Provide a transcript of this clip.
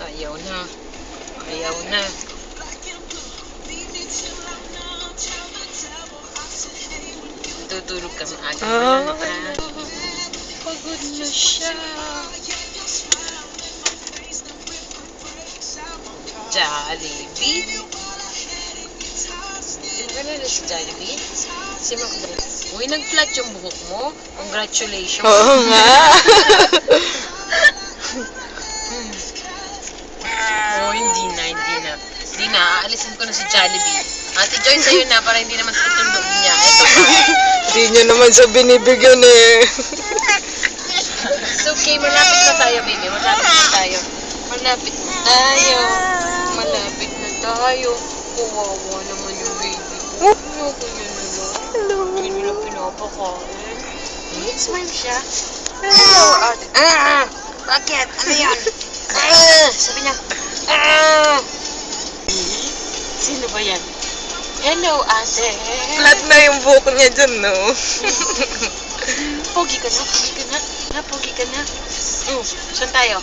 Ayaw na. Ayaw na. Tutulog ka maaga. Wala na ka. Pagod na siya. Jollibee. Maganda na si Jollibee. Si Macbeth. Uy, nag-flat yung buhok mo. Congratulations. Oo nga. Oh, hindi na. Hindi na. Aalisin ko na si Jollibee. Ate Joy, sa'yo na para hindi naman sakit yung loob niya. Ito pa. Hindi niya naman sa binibigyan eh. It's okay. Malapit na tayo, baby. Malapit na tayo. Malapit na tayo. Malapit na tayo. Kawawa naman yung baby ko. Ayoko niya na lang. Hello. Hindi nila pinapakain. Smile siya. Hello, ate. Bakit? Ano yan? Sabi niya. Sino ba yan? Hello, ate. Flat na yung buhok niya dyan, no? Pogi ka na, pogi ka na. Pogi ka na. Saan tayo?